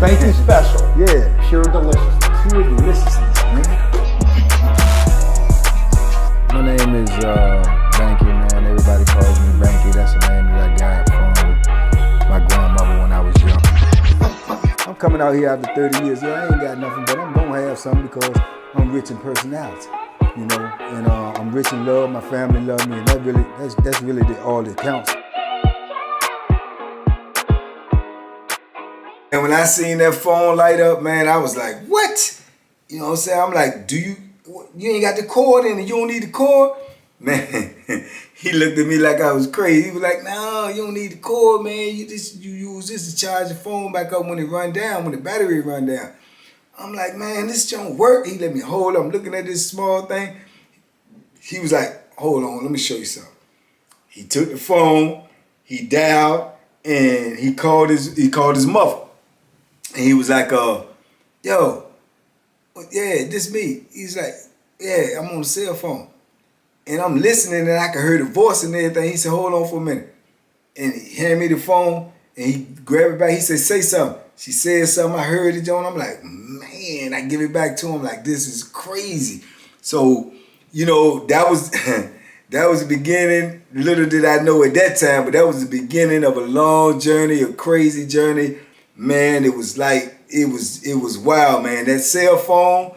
Banky special. Yeah. Pure deliciousness. Pure deliciousness, man. My name is Banky, man. Everybody calls me Banky. That's the name that I got from my grandmother when I was young. I'm coming out here after 30 years. Yeah, I ain't got nothing, but I'm gonna have something because I'm rich in personality, you know, and I'm rich in love. My family love me, and that's really all that counts. And when I seen that phone light up, man, I was like, what? You know what I'm saying? I'm like, you ain't got the cord in it, you don't need the cord? Man, he looked at me like I was crazy. He was like, no, you don't need the cord, man. You use this to charge your phone back up when it run down, when the battery run down. I'm like, man, this don't work. He let me hold it. I'm looking at this small thing. He was like, hold on, let me show you something. He took the phone, he dialed, and he called his mother. And he was like, yo, yeah, this me. He's like, yeah, I'm on the cell phone. And I'm listening and I could hear the voice and everything. He said, hold on for a minute. And he handed me the phone and he grabbed it back. He said, say something. She said something, I heard it, John. I'm like, man, I give it back to him like, this is crazy. So, you know, that was that was the beginning. Little did I know at that time, but that was the beginning of a long journey, a crazy journey. Man, it was like, it was wild, man. That cell phone,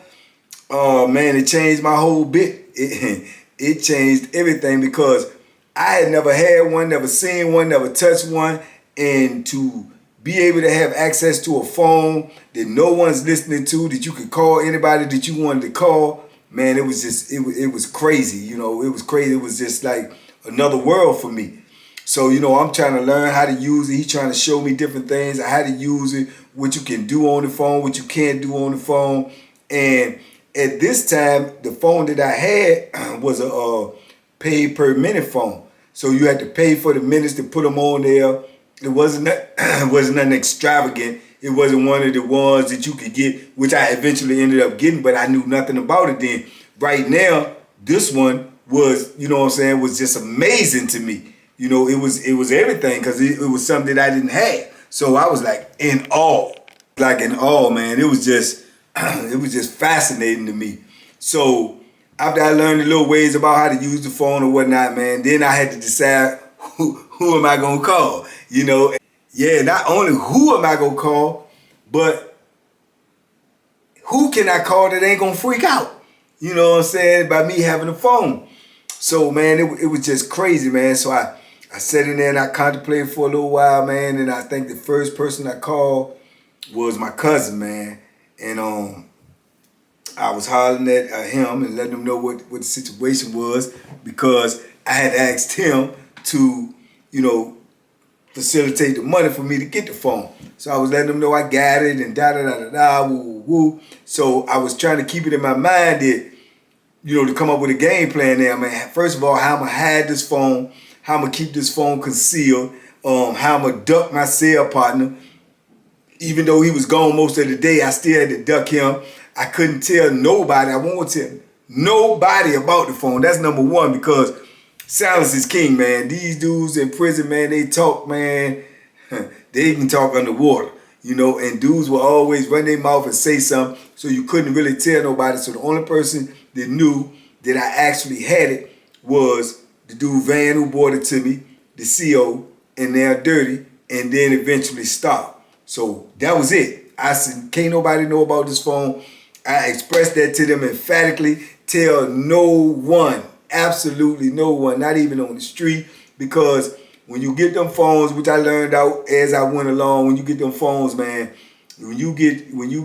man, it changed my whole bit. It changed everything because I had never had one, never seen one, never touched one. And to be able to have access to a phone that no one's listening to, that you could call anybody that you wanted to call, man, it was just, it was crazy. You know, it was crazy. It was just like another world for me. So, you know, I'm trying to learn how to use it. He's trying to show me different things, how to use it, what you can do on the phone, what you can't do on the phone. And at this time, the phone that I had was a pay per minute phone. So you had to pay for the minutes to put them on there. It wasn't nothing extravagant. It wasn't one of the ones that you could get, which I eventually ended up getting, but I knew nothing about it then. Right now, this one was, you know what I'm saying, was just amazing to me. You know, it was everything because it was something that I didn't have. So I was like in awe, man. It was just fascinating to me. So after I learned the little ways about how to use the phone or whatnot, man, then I had to decide who am I gonna call? You know, yeah, not only who am I gonna call, but who can I call that ain't gonna freak out? You know what I'm saying? By me having a phone. So man, it was just crazy, man. So I sat in there and I contemplated for a little while, man, and I think the first person I called was my cousin, man. And I was hollering at him and letting him know what the situation was because I had asked him to, you know, facilitate the money for me to get the phone. So I was letting him know I got it and da-da-da-da-da, woo-woo-woo. So I was trying to keep it in my mind that, you know, to come up with a game plan there, man. First of all, how I'm going to hide this phone, how I'm going to keep this phone concealed, how I'm going to duck my cell partner. Even though he was gone most of the day, I still had to duck him. I couldn't tell nobody. I won't tell nobody about the phone. That's number one because silence is king, man. These dudes in prison, man, they talk, man. They can talk underwater, you know, and dudes will always run their mouth and say something, so you couldn't really tell nobody. So the only person that knew that I actually had it was the dude Van who brought it to me, the CO, and now Dirty, and then eventually stopped. So that was it. I said, can't nobody know about this phone. I expressed that to them emphatically. Tell no one, absolutely no one, not even on the street, because when you get them phones, which I learned out as I went along, when you get them phones, man, when you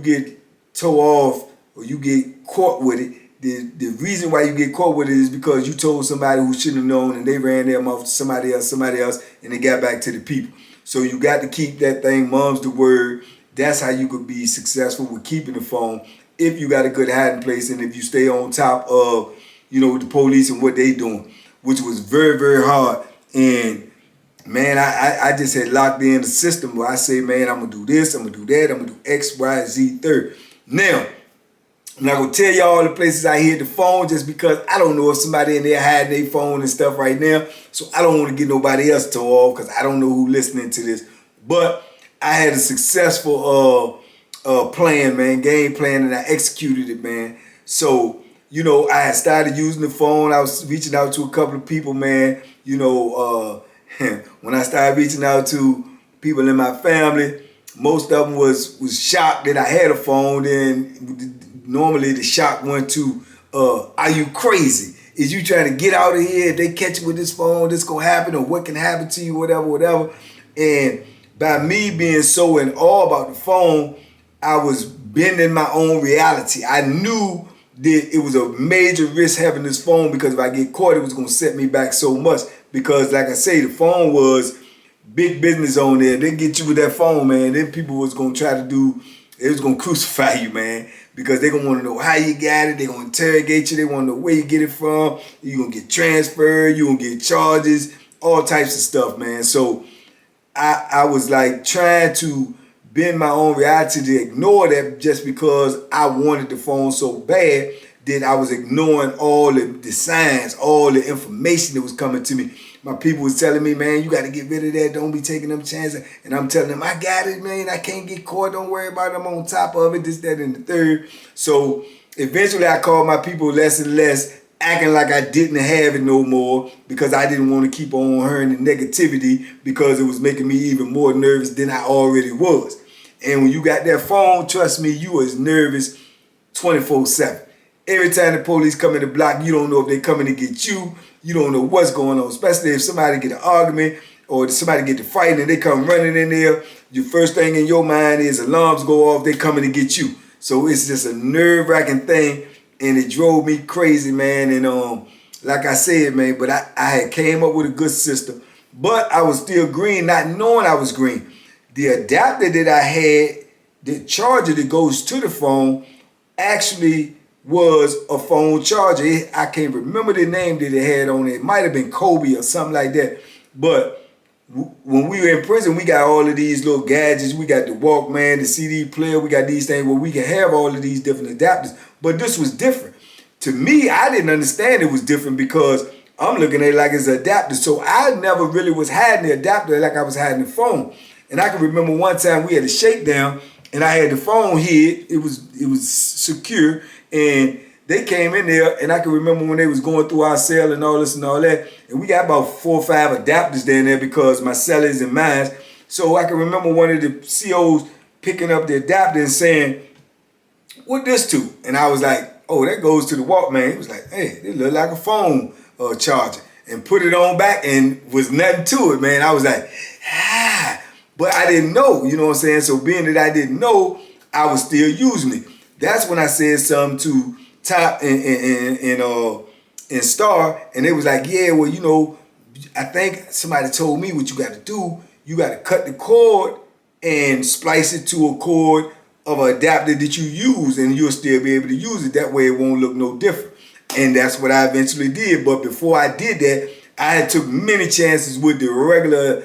get towed off or you get caught with it, the reason why you get caught with it is because you told somebody who shouldn't have known and they ran their mouth to somebody else, and they got back to the people. So you got to keep that thing, mom's the word. That's how you could be successful with keeping the phone if you got a good hiding place and if you stay on top of, you know, the police and what they doing, which was very, very hard. And man, I just had locked in the system where I say, man, I'm going to do this, I'm going to do that, I'm going to do X, Y, Z, third. Now, I'm not going to tell you all the places I hid the phone just because I don't know if somebody in there hiding their phone and stuff right now. So I don't want to get nobody else towed off because I don't know who's listening to this. But I had a successful plan, man, game plan, and I executed it, man. So, I had started using the phone. I was reaching out to a couple of people, man. When I started reaching out to people in my family, most of them was shocked that I had a phone. Then normally the shock went to, are you crazy? Is you trying to get out of here? If they catch you with this phone, this gonna happen, or what can happen to you, whatever. And by me being so in awe about the phone, I was bending my own reality. I knew that it was a major risk having this phone, because if I get caught, it was gonna set me back so much. Because like I say, the phone was big business on there. They get you with that phone, man. Then people was gonna try to do, they was gonna crucify you, man, because they gonna want to know how you got it. They gonna interrogate you. They want to know where you get it from. You gonna get transferred. You gonna get charges, all types of stuff, man. So I was like trying to bend my own reality to ignore that, just because I wanted the phone so bad that I was ignoring all the signs, all the information that was coming to me. My people was telling me, man, you got to get rid of that. Don't be taking them chances. And I'm telling them, I got it, man. I can't get caught. Don't worry about it. I'm on top of it, this, that, and the third. So eventually I called my people less and less, acting like I didn't have it no more, because I didn't want to keep on hearing the negativity, because it was making me even more nervous than I already was. And when you got that phone, trust me, you was nervous 24/7. Every time the police come in the block, you don't know if they're coming to get you. You don't know what's going on, especially if somebody get an argument or somebody get to fighting and they come running in there. Your first thing in your mind is alarms go off, they coming to get you. So it's just a nerve-wracking thing, and it drove me crazy, man. And like I said, man, but I had came up with a good system, but I was still green, not knowing I was green. The adapter that I had, the charger that goes to the phone, actually was a phone charger. I can't remember the name that it had on it. It might have been Kobe or something like that. But when we were in prison, we got all of these little gadgets. We got the Walkman, the CD player. We got these things where we can have all of these different adapters. But this was different. To me, I didn't understand it was different, because I'm looking at it like it's an adapter. So I never really was hiding the adapter like I was hiding the phone. And I can remember one time we had a shakedown, and I had the phone hid. It was secure. And they came in there, and I can remember when they was going through our cell and all this and all that, and we got about 4 or 5 adapters down there, because my cell is in mine. So I can remember one of the COs picking up the adapter and saying, "What this to?" And I was like, "Oh, that goes to the Walkman." He was like, "Hey, it look like a phone charger," and put it on back, and was nothing to it, man. I was like, but I didn't know, you know what I'm saying? So being that I didn't know, I was still using it. That's when I said something to Top and Star, and they was like, "Yeah, well, I think somebody told me what you got to do. You got to cut the cord and splice it to a cord of an adapter that you use, and you'll still be able to use it. That way it won't look no different." And that's what I eventually did. But before I did that, I had took many chances with the regular,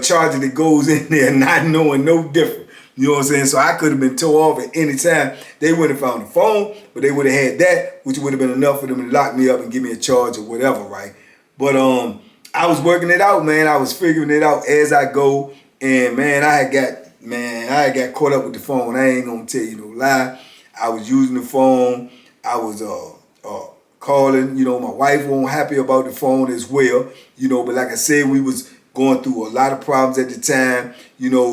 charger that goes in there, not knowing no different. You know what I'm saying? So I could have been tore off at any time. They wouldn't have found the phone, but they would have had that, which would have been enough for them to lock me up and give me a charge or whatever, right? But I was working it out, man. I was figuring it out as I go. And man, I had got caught up with the phone. I ain't gonna tell you no lie. I was using the phone. I was calling. My wife wasn't happy about the phone as well. But like I said, we was going through a lot of problems at the time.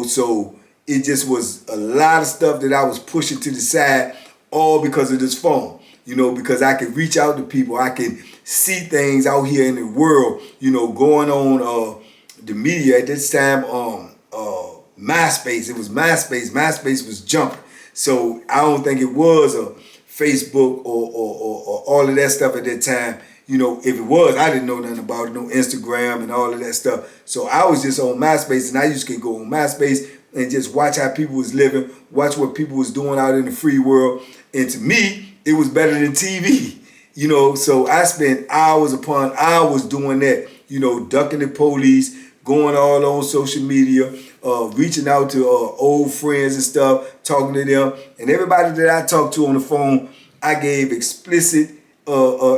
So it just was a lot of stuff that I was pushing to the side, all because of this phone. Because I could reach out to people. I could see things out here in the world, going on the media at this time. MySpace. It was MySpace. MySpace was jumping. So I don't think it was a Facebook or all of that stuff at that time. If it was, I didn't know nothing about it, no Instagram and all of that stuff. So I was just on MySpace, and I used to go on MySpace and just watch how people was living, watch what people was doing out in the free world. And to me, it was better than TV. So I spent hours upon hours doing that, ducking the police, going all on social media, reaching out to old friends and stuff, talking to them. And everybody that I talked to on the phone, I gave explicit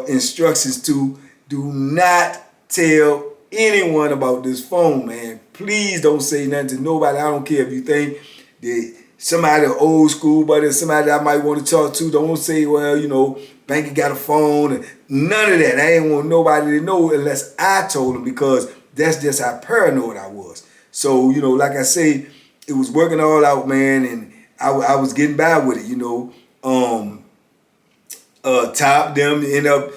instructions to: do not tell anyone about this phone, man. Please don't say nothing to nobody. I don't care if you think that somebody old school, but somebody that I might want to talk to. Don't say, well, Banky got a phone. None of that. I ain't want nobody to know unless I told them, because that's just how paranoid I was. So, like I say, it was working all out, man, and I was getting by with it, Top them end up,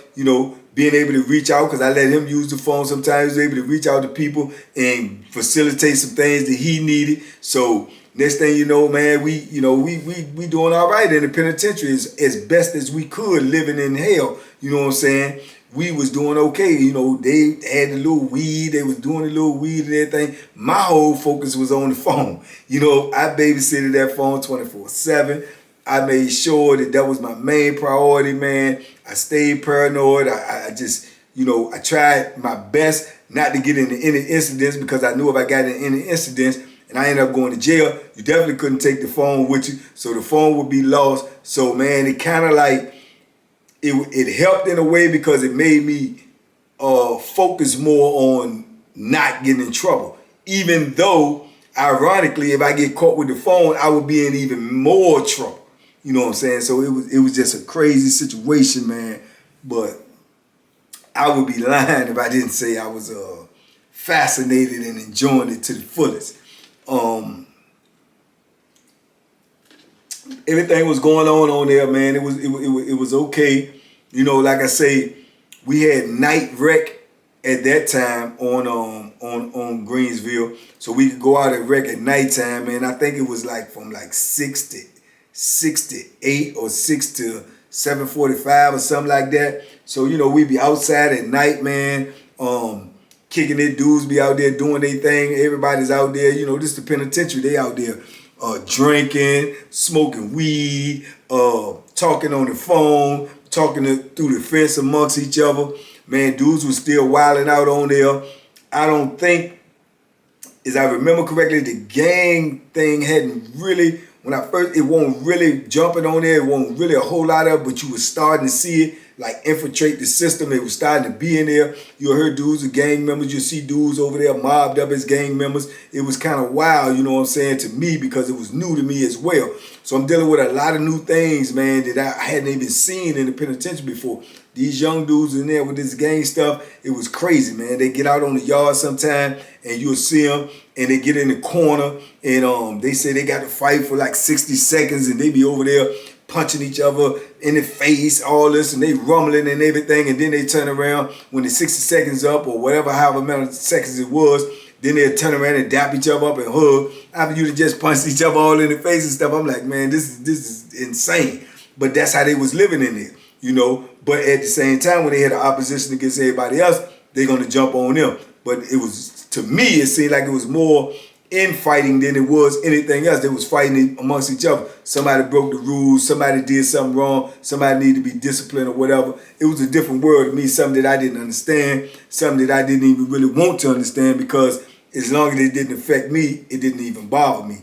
being able to reach out, because I let him use the phone sometimes. He was able to reach out to people and facilitate some things that he needed. So next thing you know, man, we doing all right in the penitentiary as best as we could, living in hell. You know what I'm saying? We was doing okay. They had the little weed. They was doing the little weed and everything. My whole focus was on the phone. I babysitted that phone 24/7. I made sure that was my main priority, man. I stayed paranoid. I just, I tried my best not to get into any incidents, because I knew if I got into any incidents and I ended up going to jail, you definitely couldn't take the phone with you. So the phone would be lost. So, man, it kind of like, it helped in a way, because it made me focus more on not getting in trouble. Even though, ironically, if I get caught with the phone, I would be in even more trouble. You know what I'm saying? So it was just a crazy situation, man. But I would be lying if I didn't say I was fascinated and enjoying it to the fullest. Everything was going on there, man. It was okay. Like I say, we had night rec at that time on Greensville, so we could go out and rec at nighttime, man. I think it was like from like 6 to 8 or 6 to 7:45 or something like that. So we'd be outside at night, man, kicking it. Dudes be out there doing their thing. Everybody's out there. This the penitentiary. They out there drinking, smoking weed, talking on the phone, talking through the fence amongst each other. Man, dudes was still wilding out on there. I don't think, as I remember correctly, the gang thing hadn't really, when I first, it wasn't really jumping on there. It wasn't really a whole lot of it, but you was starting to see it like infiltrate the system. It was starting to be in there. You heard dudes with gang members. You see dudes over there mobbed up as gang members. It was kind of wild, you know what I'm saying, to me, because it was new to me as well. So I'm dealing with a lot of new things, man, that I hadn't even seen in the penitentiary before. These young dudes in there with this gang stuff, it was crazy, man. They get out on the yard sometime, and you'll see them, and they get in the corner, and they say they got to fight for like 60 seconds, and they be over there punching each other in the face, all this, and they rumbling and everything, and then they turn around when the 60 seconds up, or whatever, however many seconds it was, then they'll turn around and dap each other up and hug after you just punched each other all in the face and stuff. I'm like, man, this is insane. But that's how they was living in there, But at the same time, when they had the opposition against everybody else, they're going to jump on them. But it was, to me, it seemed like it was more infighting than it was anything else. They was fighting amongst each other. Somebody broke the rules. Somebody did something wrong. Somebody needed to be disciplined or whatever. It was a different world to me, something that I didn't understand, something that I didn't even really want to understand, because as long as it didn't affect me, it didn't even bother me.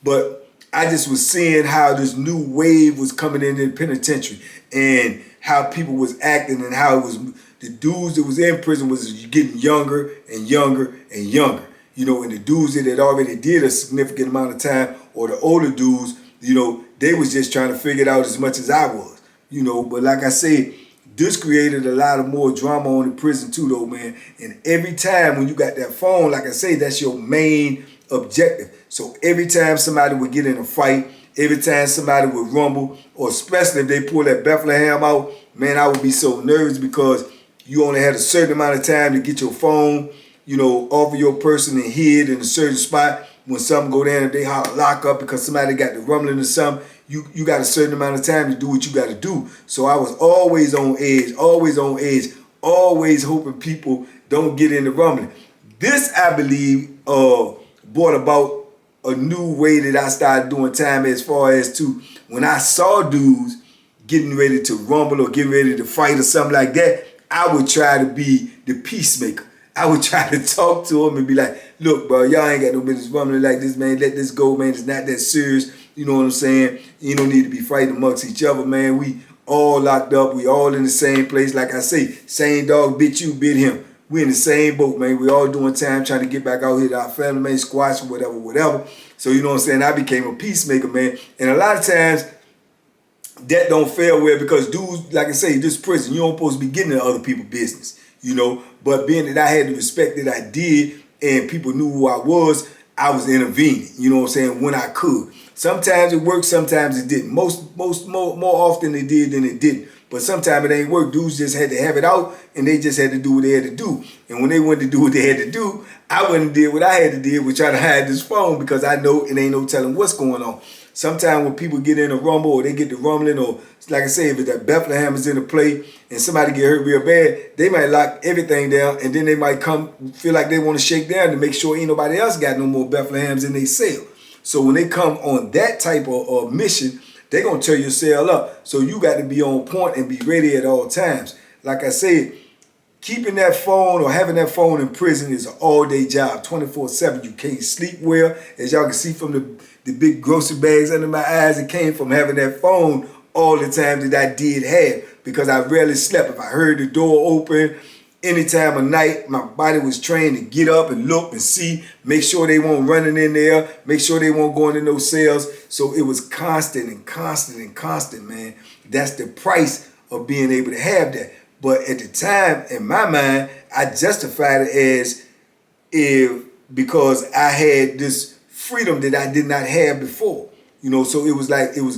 But I just was seeing how this new wave was coming into the penitentiary, and how people was acting, and how it was, the dudes that was in prison was getting younger and younger and younger. And the dudes that had already did a significant amount of time, or the older dudes, they was just trying to figure it out as much as I was. But like I said, this created a lot of more drama on the prison too, though, man. And every time when you got that phone, like I say, that's your main objective. So every time somebody would get in a fight, every time somebody would rumble, or especially if they pull that Bethlehem out, man, I would be so nervous, because you only had a certain amount of time to get your phone, off of your person and hid in a certain spot. When something go down, if they holler lock up because somebody got the rumbling or something, you got a certain amount of time to do what you got to do. So I was always on edge, always hoping people don't get in the rumbling. This, I believe, brought about a new way that I started doing time, as far as to when I saw dudes getting ready to rumble or getting ready to fight or something like that, I would try to be the peacemaker. I would try to talk to them and be like, look, bro, y'all ain't got no business rumbling like this, man. Let this go, man. It's not that serious. You know what I'm saying? You don't need to be fighting amongst each other, man. We all locked up. We all in the same place. Like I say, same dog bit you, bit him. We in the same boat, man. We all doing time trying to get back out here to our family, man, squash, whatever. So, you know what I'm saying? I became a peacemaker, man. And a lot of times, that don't fare well because dudes, like I say, this prison, you don't supposed to be getting in other people's business, you know. But being that I had the respect that I did and people knew who I was intervening, you know what I'm saying, when I could. Sometimes it worked, sometimes it didn't. More often it did than it didn't. But sometimes it ain't work. Dudes just had to have it out and they just had to do what they had to do. And when they wanted to do what they had to do, I wouldn't did what I had to do, was try to hide this phone because I know it ain't no telling what's going on. Sometimes when people get in a rumble or they get the rumbling, or like I say, if that Bethlehem is in the play and somebody get hurt real bad, they might lock everything down and then they might come feel like they want to shake down to make sure ain't nobody else got no more Bethlehems in their cell. So when they come on that type of mission, they're going to tear your cell up. So you got to be on point and be ready at all times. Like I said, keeping that phone or having that phone in prison is an all-day job, 24/7. You can't sleep well. As y'all can see from the big grocery bags under my eyes, it came from having that phone all the time that I did have because I rarely slept. If I heard the door open, any time of night, my body was trained to get up and look and see, make sure they weren't running in there, make sure they weren't going in those cells. So it was constant, man. That's the price of being able to have that. But at the time, in my mind, I justified it as because I had this freedom that I did not have before. You know, so it was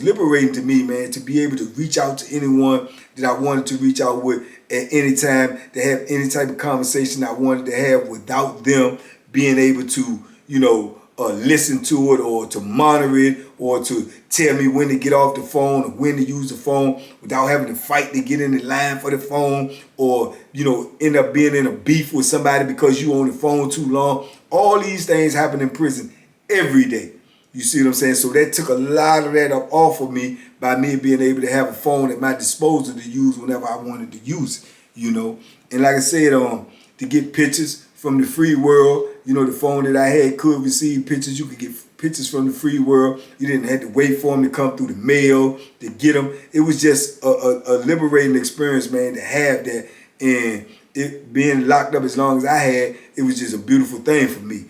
liberating to me, man, to be able to reach out to anyone that I wanted to reach out with at any time, to have any type of conversation I wanted to have without them being able to, you know, listen to it or to monitor it or to tell me when to get off the phone or when to use the phone without having to fight to get in the line for the phone or, you know, end up being in a beef with somebody because you on the phone too long. All these things happen in prison every day. You see what I'm saying? So that took a lot of that up off of me by me being able to have a phone at my disposal to use whenever I wanted to use it, you know. And like I said, to get pictures from the free world, you know, the phone that I had could receive pictures. You could get pictures from the free world. You didn't have to wait for them to come through the mail to get them. It was just a liberating experience, man, to have that. And it being locked up as long as I had, it was just a beautiful thing for me.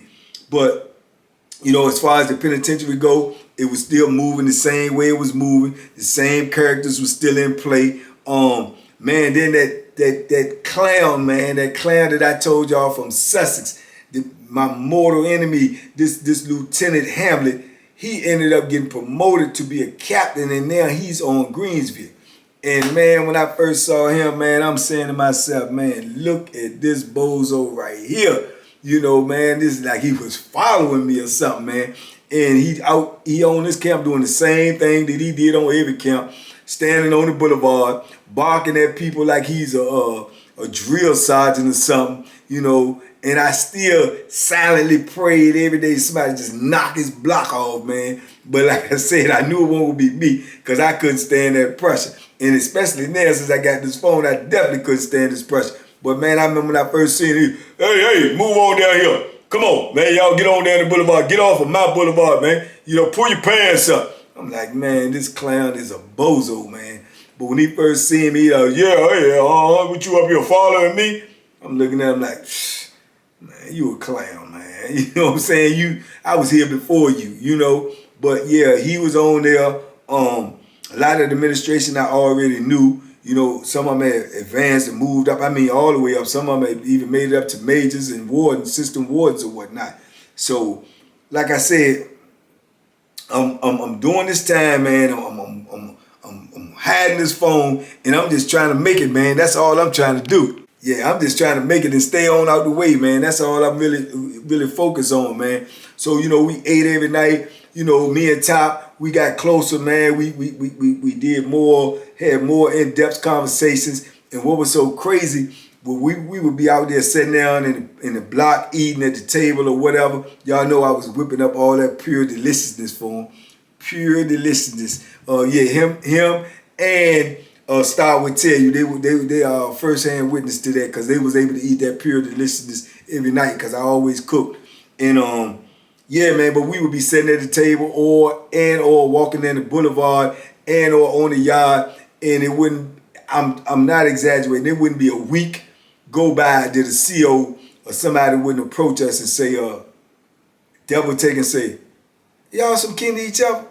But you know, as far as the penitentiary go, it was still moving the same way it was moving. The same characters were still in play. Man, then that clown, man, that clown that I told y'all from Sussex, my mortal enemy, this Lieutenant Hamlet, he ended up getting promoted to be a captain, and now he's on Greensville. And man, when I first saw him, man, I'm saying to myself, man, look at this bozo right here. You know, man, this is like he was following me or something, man. And he on this camp doing the same thing that he did on every camp, standing on the boulevard, barking at people like he's a drill sergeant or something, you know. And I still silently prayed every day somebody just knock his block off, man. But like I said, I knew it won't be me because I couldn't stand that pressure. And especially now since I got this phone, I definitely couldn't stand this pressure. But man, I remember when I first seen it, hey, move on down here. Come on, man, y'all get on down the boulevard. Get off of my boulevard, man. You know, pull your pants up. I'm like, man, this clown is a bozo, man. But when he first seen me, what you up here following me? I'm looking at him like, man, you a clown, man. You know what I'm saying? I was here before you, you know. But yeah, he was on there. A lot of the administration I already knew. You know, some of them had advanced and moved up. I mean, all the way up. Some of them had even made it up to majors and wardens, system wardens or whatnot. So, like I said, I'm doing this time, man. I'm hiding this phone, and I'm just trying to make it, man. That's all I'm trying to do. Yeah, I'm just trying to make it and stay on out the way, man. That's all I'm really focused on, man. So, you know, we ate every night. You know, me and Top, we got closer, man. We did more, had more in-depth conversations. And what was so crazy, well, we would be out there sitting down in the block, eating at the table or whatever. Y'all know I was whipping up all that pure deliciousness for him. Pure deliciousness. Him and Star would tell you, they are first-hand witness to that because they was able to eat that pure deliciousness every night because I always cooked. And yeah, man, but we would be sitting at the table or walking down the boulevard or on the yard, and it wouldn't, I'm not exaggerating, it wouldn't be a week go by that a CO or somebody wouldn't approach us and say, double take and say, y'all some kin to each other?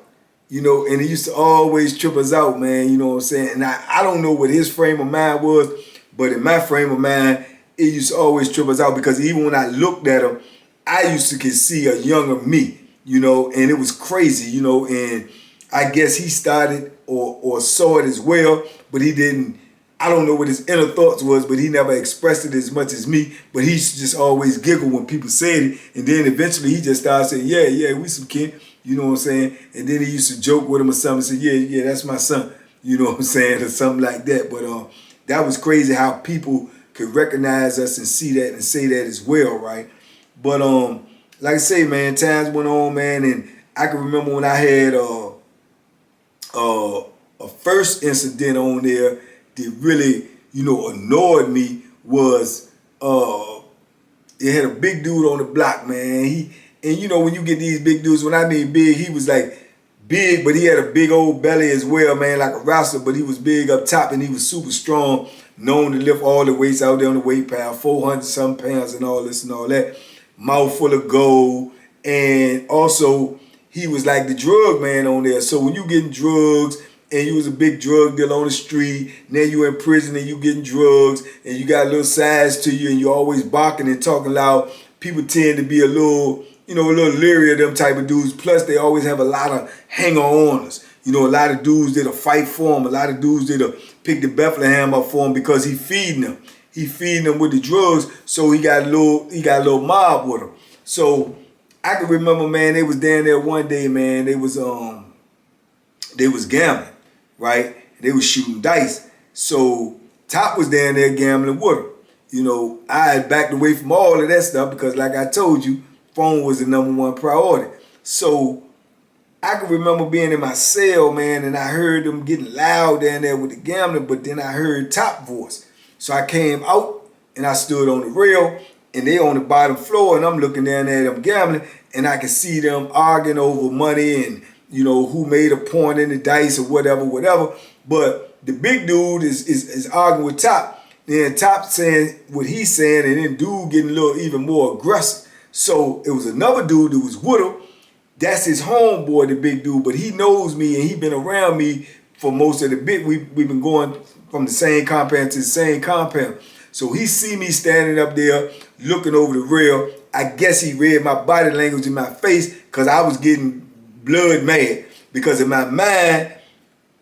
You know, and it used to always trip us out, man, you know what I'm saying? And I don't know what his frame of mind was, but in my frame of mind, it used to always trip us out because even when I looked at him, I used to could see a younger me, you know, and it was crazy, you know, and I guess he started or saw it as well, but he didn't, I don't know what his inner thoughts was, but he never expressed it as much as me, but he used to just always giggle when people said it, and then eventually he just started saying, yeah, we some kin, you know what I'm saying, and then he used to joke with him or something and say, yeah, that's my son, you know what I'm saying, or something like that, but that was crazy how people could recognize us and see that and say that as well, right? But like I say, man, times went on, man, and I can remember when I had a first incident on there that really, you know, annoyed me was it had a big dude on the block, man. And you know when you get these big dudes, when I mean big, he was like big, but he had a big old belly as well, man, like a wrestler, but he was big up top and he was super strong, known to lift all the weights out there on the weight pile, 400 some pounds and all this and all that. Mouth full of gold, and also he was like the drug man on there. So when you getting drugs and you was a big drug dealer on the street, now you in prison and you getting drugs and you got a little size to you and you always barking and talking loud, people tend to be a little, you know, a little leery of them type of dudes. Plus they always have a lot of hanger-oners. You know, a lot of dudes that'll fight for him, a lot of dudes that'll pick the Bethlehem up for him because he feeding them. He feeding them with the drugs, so he got a little mob with him. So I can remember, man, they was down there one day, man. They was gambling, right? They was shooting dice. So Top was down there gambling with him. You know, I had backed away from all of that stuff because, like I told you, phone was the #1 priority. So I can remember being in my cell, man, and I heard them getting loud down there with the gambling, but then I heard Top voice. So I came out and I stood on the rail and they on the bottom floor and I'm looking down there at them gambling and I can see them arguing over money and, you know, who made a point in the dice or whatever. But the big dude is arguing with Top. Then Top saying what he's saying and then dude getting a little even more aggressive. So it was another dude that was with him. That's his homeboy, the big dude, but he knows me and he been around me for most of the bit. We've been going from the same compound to the same compound. So he see me standing up there looking over the rail. I guess he read my body language in my face because I was getting blood mad. Because in my mind,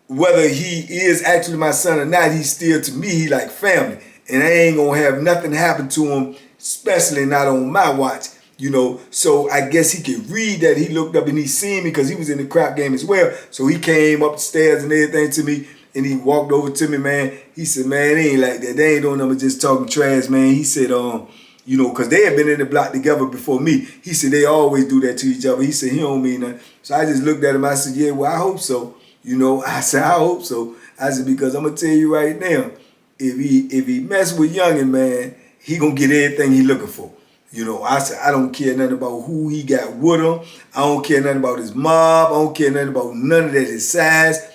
whether he is actually my son or not, he's still to me, he like family. And I ain't gonna have nothing happen to him, especially not on my watch. You know, so I guess he could read that. He looked up and he seen me because he was in the crap game as well. So he came up the stairs and everything to me and he walked over to me, man. He said, man, it ain't like that. They ain't doing nothing but just talking trash, man. He said, you know, because they had been in the block together before me. He said they always do that to each other. He said he don't mean nothing. So I just looked at him. I said, yeah, well, I hope so. You know, I said, I hope so. I said, because I'm going to tell you right now, if he mess with youngin', man, he going to get everything he looking for. You know, I said, I don't care nothing about who he got with him. I don't care nothing about his mob. I don't care nothing about none of that, his size.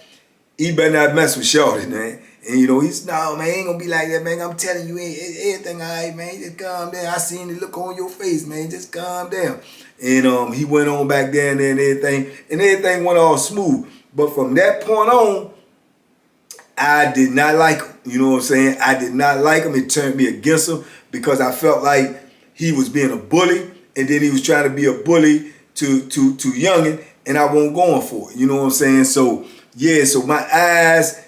He better not mess with Shorty, man. And, you know, he's, no, man, ain't going to be like that, man. I'm telling you, everything all right, man. Just calm down. I seen the look on your face, man. Just calm down. And he went on back down there and everything went all smooth. But from that point on, I did not like him. You know what I'm saying? I did not like him. It turned me against him because I felt like he was being a bully, and then he was trying to be a bully to youngin', and I wasn't going for it. You know what I'm saying? So, yeah, so my eyes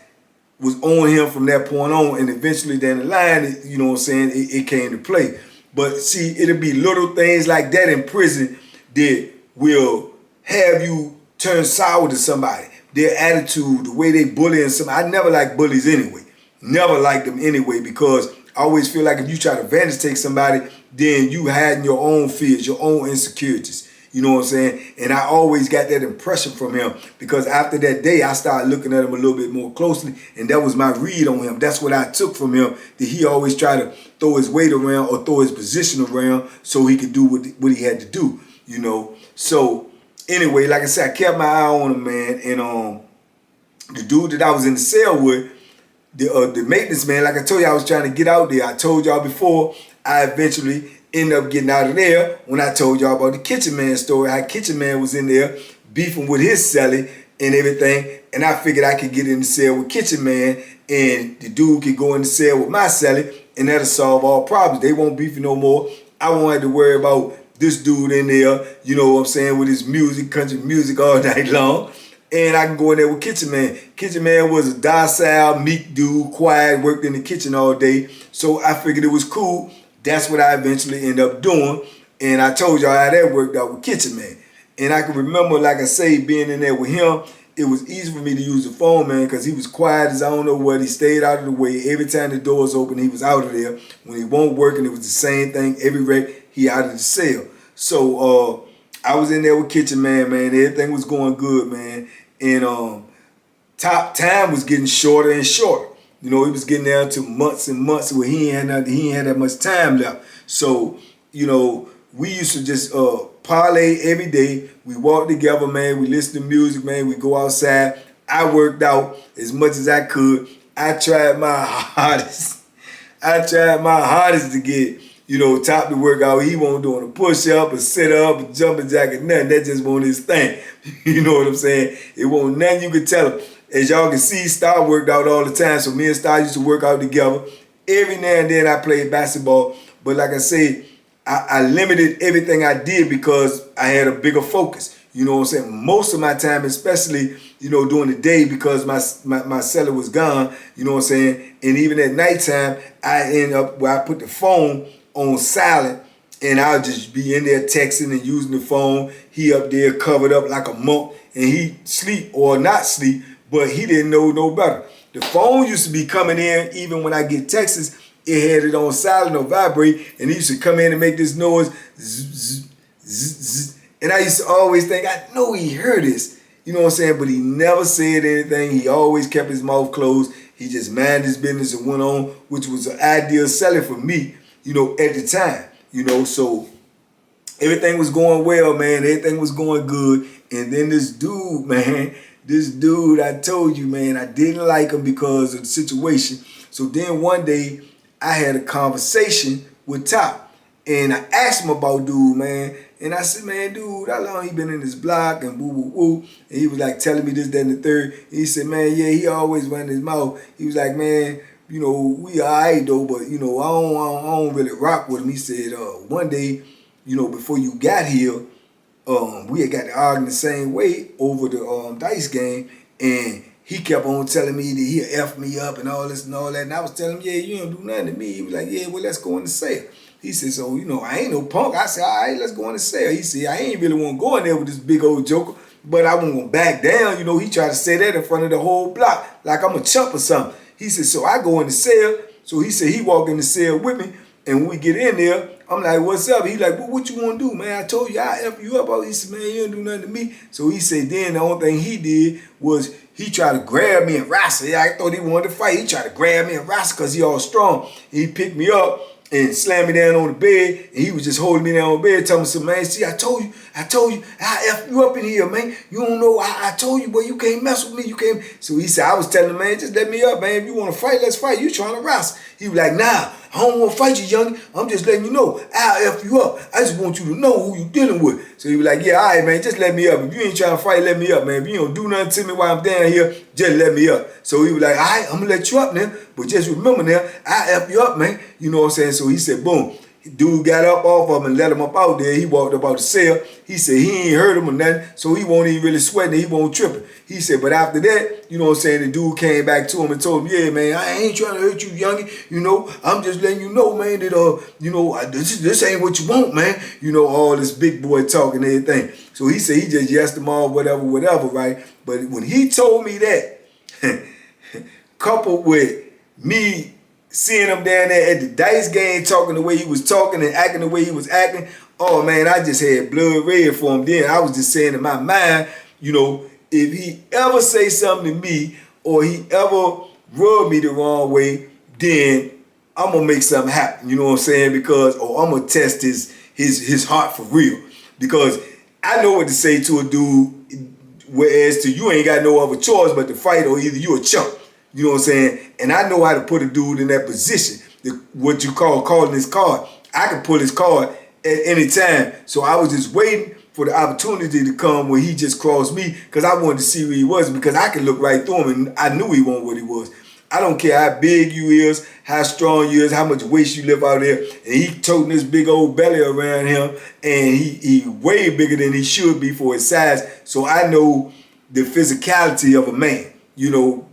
was on him from that point on, and eventually down the line, you know what I'm saying, it came to play. But see, it'll be little things like that in prison that will have you turn sour to somebody. Their attitude, the way they bullying somebody. I never liked bullies anyway. Never liked them anyway because I always feel like if you try to advantage take somebody, then you hiding your own fears, your own insecurities. You know what I'm saying? And I always got that impression from him because after that day, I started looking at him a little bit more closely, and that was my read on him. That's what I took from him, that he always tried to throw his weight around or throw his position around so he could do what he had to do, you know? So anyway, like I said, I kept my eye on him, man, and the dude that I was in the cell with, the maintenance man, like I told you, I was trying to get out there. I told y'all before, I eventually ended up getting out of there when I told y'all about the kitchen man story. How kitchen man was in there beefing with his celly and everything, and I figured I could get in the cell with kitchen man, and the dude could go in the cell with my celly, and that'll solve all problems. They won't beef no more. I won't have to worry about this dude in there, you know what I'm saying, with his music, country music all night long. And I can go in there with kitchen man. Kitchen man was a docile, meek dude, quiet, worked in the kitchen all day. So I figured it was cool. That's what I eventually ended up doing. And I told y'all how that worked out with kitchen man. And I can remember, like I say, being in there with him, it was easy for me to use the phone, man, because he was quiet as I don't know what. He stayed out of the way. Every time the doors open, he was out of there. When he won't work, and it was the same thing. Every wreck, he out of the cell. So I was in there with kitchen man, man. Everything was going good, man. And top time was getting shorter and shorter. You know, he was getting down to months and months where he ain't had that much time left. So, you know, we used to just parlay every day. We walked together, man. We listened to music, man. We go outside. I worked out as much as I could. I tried my hardest. To get, you know, top the workout. He won't doing a push-up, a sit-up, a jumping jack, nothing. That just won't his thing. You know what I'm saying? It won't nothing you could tell him. As y'all can see, Star worked out all the time. So me and Star used to work out together. Every now and then I played basketball. But like I said, I limited everything I did because I had a bigger focus. You know what I'm saying? Most of my time, especially, you know, during the day, because my cellar was gone, you know what I'm saying? And even at nighttime, I end up where I put the phone on silent, and I'll just be in there texting and using the phone. He up there covered up like a monk, and he sleep or not sleep, but he didn't know no better. The phone used to be coming in even when I get texts. It had it on silent or vibrate, and he used to come in and make this noise, zzz, zzz, zzz. And I used to always think, I know he heard this, you know what I'm saying? But he never said anything. He always kept his mouth closed. He just minded his business and went on, which was an ideal selling for me, you know, at the time, you know. So everything was going well, man. Everything was going good. And then this dude, man, I told you, man, I didn't like him because of the situation. So then one day, I had a conversation with Top, and I asked him about dude, man. And I said, man, dude, how long he been in this block and woo, woo, woo. And he was like telling me this, that, and the third. And he said, man, yeah, he always went in his mouth. He was like, man, you know, we all right though, but, you know, I don't really rock with him. He said, one day, you know, before you got here, we had got to arguing the same way over the dice game, and he kept on telling me that he'll F me up and all this and all that. And I was telling him, yeah, you don't do nothing to me. He was like, yeah, well, let's go in the sale. He said, so, you know, I ain't no punk. I said, all right, let's go in the sale. He said, I ain't really want to go in there with this big old joker, but I wasn't going to back down. You know, he tried to say that in front of the whole block like I'm a chump or something. He said, so I go in the cell. So he said he walked in the cell with me, and when we get in there, I'm like, what's up? He like, well, what you want to do, man? I told you I'll F you up. He said, man, you don't do nothing to me. So he said then the only thing he did was he tried to grab me and wrestle. Yeah, I thought he wanted to fight. He tried to grab me and wrestle because he all strong. He picked me up and slammed me down on the bed, and he was just holding me down on the bed, telling me, so, man, see, I told you, I F you up in here, man. You don't know, I told you, boy, you can't mess with me, you can't. So he said, I was telling him, man, just let me up, man. If you want to fight, let's fight. You trying to wrestle. He was like, nah, I don't want to fight you, young. I'm just letting you know, I'll F you up. I just want you to know who you dealing with. So he was like, yeah, all right, man, just let me up. If you ain't trying to fight, let me up, man. If you don't do nothing to me while I'm down here, just let me up. So he was like, all right, I'm going to let you up now. But just remember now, I'll F you up, man. You know what I'm saying? So he said, boom. Dude got up off of him and let him up out there. He walked up out the cell. He said he ain't hurt him or nothing, so he won't even really sweating. He won't tripping. He said, but after that, you know what I'm saying, the dude came back to him and told him, yeah, man, I ain't trying to hurt you, youngin. You know, I'm just letting you know, man, that, you know, this ain't what you want, man. You know, all this big boy talk and everything. So he said he just yesed them all, whatever, right? But when he told me that, coupled with me seeing him down there at the dice game, talking the way he was talking and acting the way he was acting, oh man, I just had blood red for him then. I was just saying in my mind, you know, if he ever say something to me or he ever rub me the wrong way, then I'm gonna make something happen. You know what I'm saying? Because I'm gonna test his heart for real. Because I know what to say to a dude, whereas to you ain't got no other choice but to fight, or either you a chump. You know what I'm saying? and I know how to put a dude in that position, what you call calling his card. I can pull his card at any time. So I was just waiting for the opportunity to come where he just crossed me, because I wanted to see who he was, because I could look right through him and I knew he wasn't what he was. I don't care how big you is, how strong you is, how much weight you lift out there. And he toting this big old belly around him, and he way bigger than he should be for his size. So I know the physicality of a man,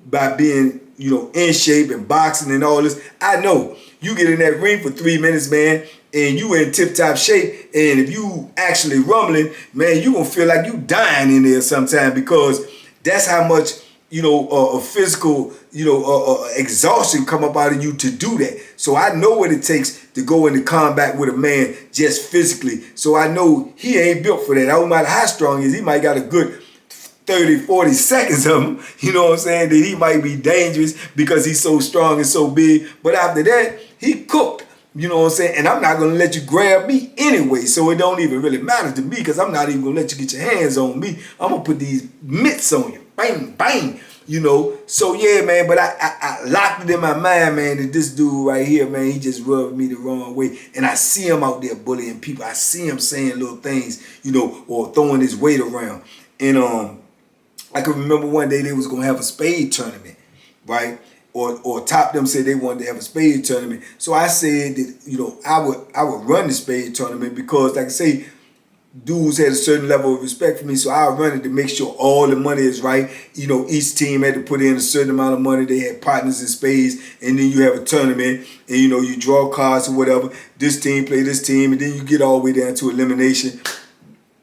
by being, in shape and boxing and all this. I know you get in that ring for 3 minutes, man, and you in tip-top shape, and if you actually rumbling, man, you gonna feel like you dying in there sometime, because that's how much, a physical, exhaustion come up out of you to do that. So I know what it takes to go into combat with a man just physically. So I know he ain't built for that. I don't matter how strong he is, he might got a good 30, 40 seconds of him, you know what I'm saying, that he might be dangerous because he's so strong and so big. But after that, he cooked, you know what I'm saying? And I'm not going to let you grab me anyway, so it don't even really matter to me, because I'm not even going to let you get your hands on me. I'm going to put these mitts on you. Bang, bang, So, yeah, man, but I locked it in my mind, man, that this dude right here, man, he just rubbed me the wrong way. And I see him out there bullying people. I see him saying little things, or throwing his weight around. And I can remember one day they was going to have a spade tournament, right? Or Top them said they wanted to have a spade tournament. So I said that, I would run the spade tournament, because, like I say, dudes had a certain level of respect for me, so I run it to make sure all the money is right. Each team had to put in a certain amount of money. They had partners in spades, and then you have a tournament, and you draw cards or whatever. This team play this team, and then you get all the way down to elimination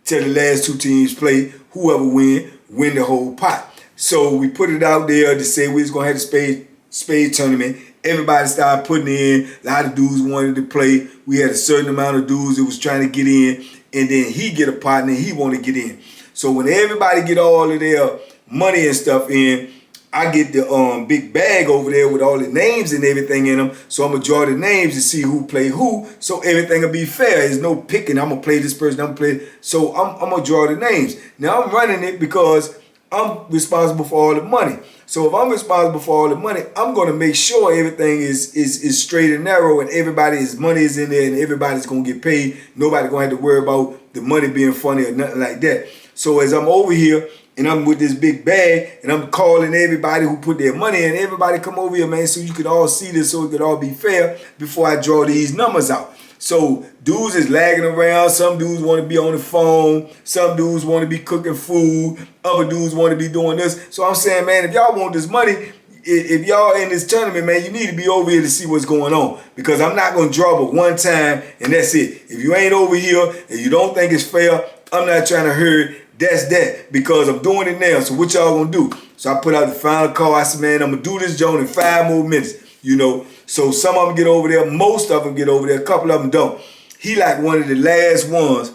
till the last two teams play. Whoever win the whole pot. So we put it out there to say we was gonna have a spade tournament. Everybody started putting in. A lot of dudes wanted to play. We had a certain amount of dudes that was trying to get in, and then he get a partner, he want to get in. So when everybody get all of their money and stuff in, I get the big bag over there with all the names and everything in them. So I'm gonna draw the names to see who play who, so everything will be fair. There's no picking. I'm gonna play this person. I'm gonna play. So I'm gonna draw the names. Now I'm running it because I'm responsible for all the money. So if I'm responsible for all the money, I'm gonna make sure everything is straight and narrow, and everybody's money is in there, and everybody's gonna get paid. Nobody gonna have to worry about the money being funny or nothing like that. So as I'm over here, and I'm with this big bag, and I'm calling everybody who put their money in. Everybody come over here, man, so you could all see this, so it could all be fair before I draw these numbers out. So dudes is lagging around. Some dudes want to be on the phone. Some dudes want to be cooking food. Other dudes want to be doing this. So I'm saying, man, if y'all want this money, if y'all in this tournament, man, you need to be over here to see what's going on. Because I'm not going to draw but one time, and that's it. If you ain't over here and you don't think it's fair, I'm not trying to hurt. That's that, because I'm doing it now. So what y'all gonna do? So I put out the final call. I said, man, I'm gonna do this joint in 5 more minutes, So some of them get over there. Most of them get over there. A couple of them don't. He like one of the last ones.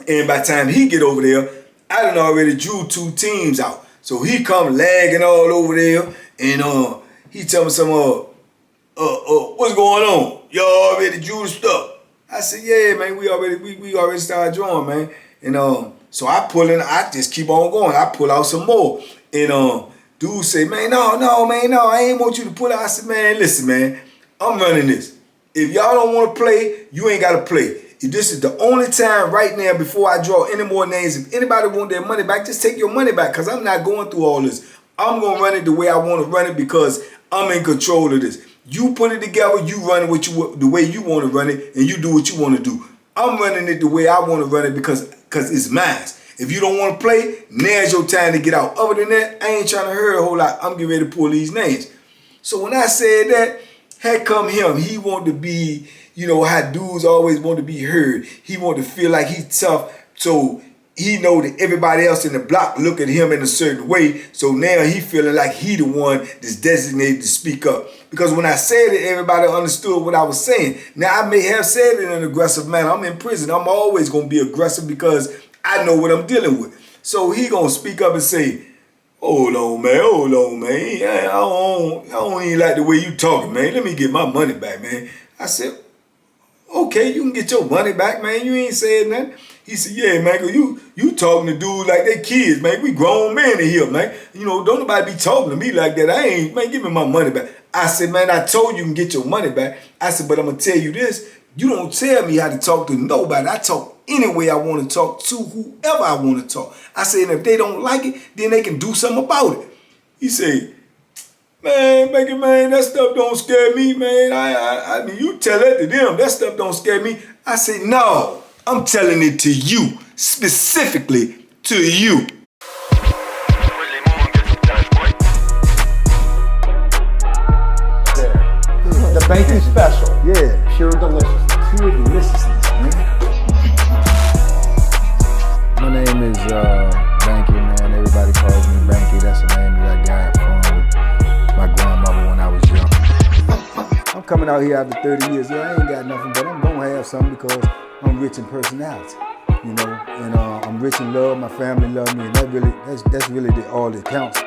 And by the time he get over there, I done already drew 2 teams out. So he come lagging all over there. And he tell me some, what's going on? Y'all already drew the stuff. I said, yeah, man, we already started drawing, man. And so I just keep on going. I pull out some more. And dude say, man, no, I ain't want you to pull out. I said, man, listen, man, I'm running this. If y'all don't want to play, you ain't got to play. If this is the only time right now before I draw any more names, if anybody want their money back, just take your money back, because I'm not going through all this. I'm going to run it the way I want to run it, because I'm in control of this. You put it together, you run it the way you want to run it, and you do what you want to do. I'm running it the way I want to run it because it's mine. If you don't want to play, now's your time to get out. Other than that, I ain't trying to hurt a whole lot. I'm getting ready to pull these names. So when I said that, had come him. He wanted to be, how dudes always want to be heard. He wanted to feel like he's tough. So he know that everybody else in the block look at him in a certain way. So now he feeling like he the one that's designated to speak up. Because when I said it, everybody understood what I was saying. Now, I may have said it in an aggressive manner. I'm in prison. I'm always going to be aggressive because I know what I'm dealing with. So he going to speak up and say, hold on, man. I don't even like the way you talking, man. Let me get my money back, man. I said, okay, you can get your money back, man. You ain't said nothing. He said, yeah, man, 'cause you talking to dudes like they kids, man. We grown men in here, man. You know, don't nobody be talking to me like that. I ain't, man, give me my money back. I said, man, I told you can get your money back. I said, but I'm going to tell you this. You don't tell me how to talk to nobody. I talk any way I want to talk to whoever I want to talk. I said, and if they don't like it, then they can do something about it. He said, man, that stuff don't scare me, man. I mean, you tell that to them. That stuff don't scare me. I said, no, I'm telling it to you, specifically to you. The bacon special. Yeah. Pure deliciousness. Pure deliciousness, man. My name is Banky, man. Everybody calls me Banky. That's the name that I got from my grandmother when I was young. I'm coming out here after 30 years. Yeah, I ain't got nothing, but I'm gonna have something because I'm rich in personality, you know, and I'm rich in love. My family love me, and that's really all that counts.